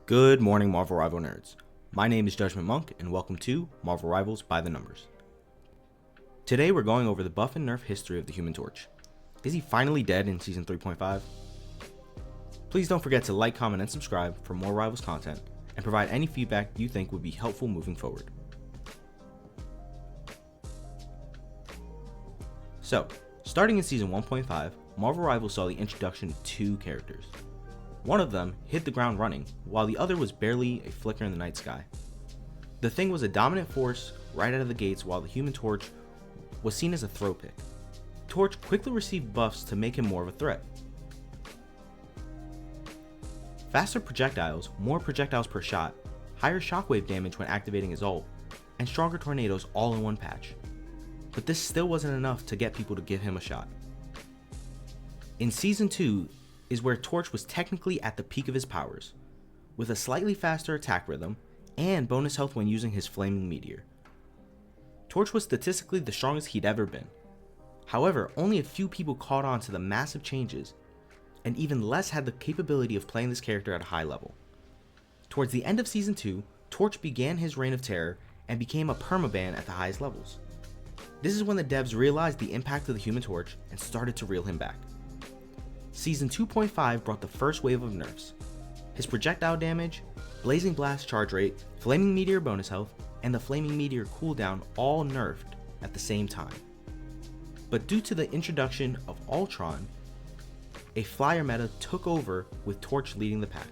Good morning, Marvel Rival nerds. My name is Judgment Monk, and welcome to Marvel Rivals by the Numbers. Today we're going over the buff and nerf history of the Human Torch. Is he finally dead in Season 3.5? Please don't forget to like, comment, and subscribe for more Rivals content, and provide any feedback you think would be helpful moving forward. So, starting in Season 1.5, Marvel Rivals saw the introduction of two characters. One of them hit the ground running, while the other was barely a flicker in the night sky. The Thing was a dominant force right out of the gates, while the Human Torch was seen as a throw pick. Torch quickly received buffs to make him more of a threat. Faster projectiles, more projectiles per shot, higher shockwave damage when activating his ult, and stronger tornadoes all in one patch. But this still wasn't enough to get people to give him a shot. In Season 2, is where Torch was technically at the peak of his powers, with a slightly faster attack rhythm and bonus health when using his flaming meteor. Torch was statistically the strongest he'd ever been. However, only a few people caught on to the massive changes, and even less had the capability of playing this character at a high level. Towards the end of Season 2, Torch began his reign of terror and became a permaban at the highest levels. This is when the devs realized the impact of the Human Torch and started to reel him back. Season 2.5 brought the first wave of nerfs. His projectile damage, blazing blast charge rate, flaming meteor bonus health, and the flaming meteor cooldown all nerfed at the same time. But due to the introduction of Ultron, a flyer meta took over with Torch leading the pack.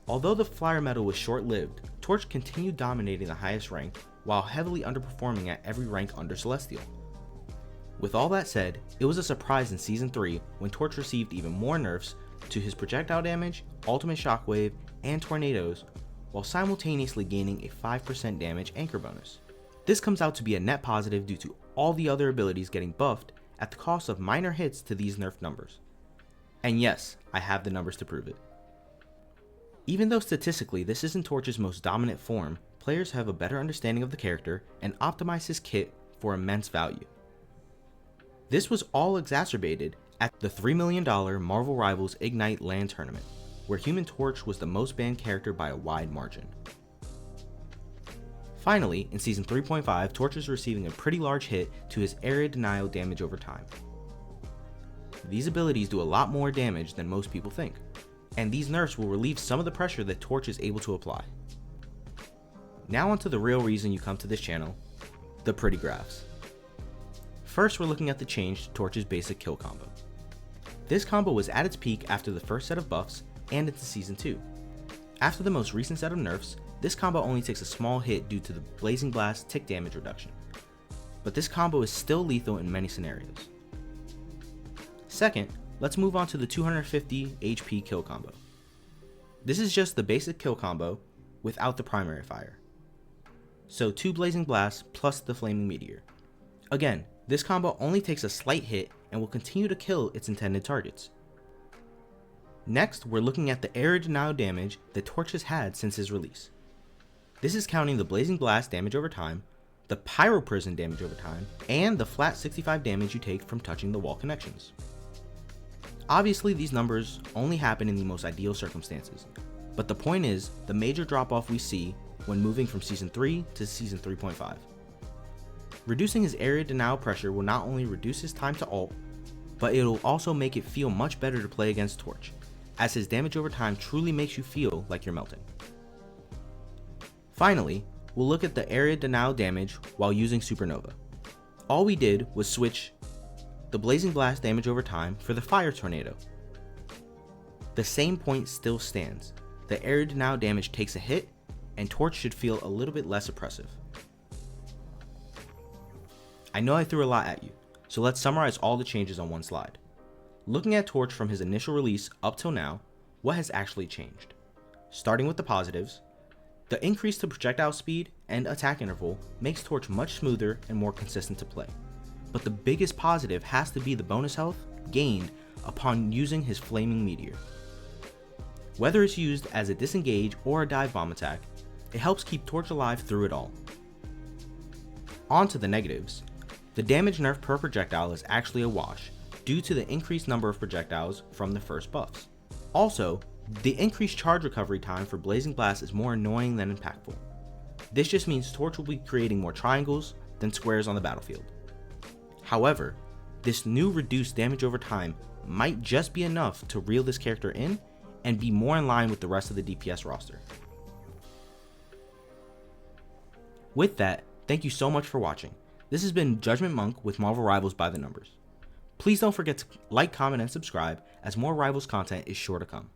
Although the flyer meta was short-lived, Torch continued dominating the highest rank while heavily underperforming at every rank under Celestial. With all that said, it was a surprise in Season 3 when Torch received even more nerfs to his projectile damage, ultimate shockwave, and tornadoes, while simultaneously gaining a 5% damage anchor bonus. This comes out to be a net positive due to all the other abilities getting buffed at the cost of minor hits to these nerf numbers. And yes, I have the numbers to prove it. Even though statistically this isn't Torch's most dominant form, players have a better understanding of the character and optimize his kit for immense value. This was all exacerbated at the $3 million Marvel Rivals Ignite LAN tournament, where Human Torch was the most banned character by a wide margin. Finally, in Season 3.5, Torch is receiving a pretty large hit to his area denial damage over time. These abilities do a lot more damage than most people think, and these nerfs will relieve some of the pressure that Torch is able to apply. Now onto the real reason you come to this channel, the pretty graphs. First, we're looking at the change to Torch's basic kill combo. This combo was at its peak after the first set of buffs and into Season 2. After the most recent set of nerfs, this combo only takes a small hit due to the Blazing Blast tick damage reduction, but this combo is still lethal in many scenarios. Second, let's move on to the 250 HP kill combo. This is just the basic kill combo without the primary fire. So 2 Blazing Blasts plus the Flaming Meteor. Again, this combo only takes a slight hit and will continue to kill its intended targets. Next, we're looking at the area denial damage that Torch has had since his release. This is counting the Blazing Blast damage over time, the Pyro Prison damage over time, and the flat 65 damage you take from touching the wall connections. Obviously, these numbers only happen in the most ideal circumstances, but the point is the major drop-off we see when moving from Season 3 to Season 3.5. Reducing his area denial pressure will not only reduce his time to ult, but it will also make it feel much better to play against Torch, as his damage over time truly makes you feel like you're melting. Finally, we'll look at the area denial damage while using Supernova. All we did was switch the Blazing Blast damage over time for the Fire Tornado. The same point still stands. The area denial damage takes a hit, and Torch should feel a little bit less oppressive. I know I threw a lot at you, so let's summarize all the changes on one slide. Looking at Torch from his initial release up till now, what has actually changed? Starting with the positives, the increase to projectile speed and attack interval makes Torch much smoother and more consistent to play. But the biggest positive has to be the bonus health gained upon using his Flaming Meteor. Whether it's used as a disengage or a dive bomb attack, it helps keep Torch alive through it all. On to the negatives. The damage nerf per projectile is actually a wash, due to the increased number of projectiles from the first buffs. Also, The increased charge recovery time for Blazing Blast is more annoying than impactful. This just means Torch will be creating more triangles than squares on the battlefield. However, this new reduced damage over time might just be enough to reel this character in and be more in line with the rest of the DPS roster. With that, thank you so much for watching. This has been Judgment Monk with Marvel Rivals by the Numbers. Please don't forget to like, comment, and subscribe, as more Rivals content is sure to come.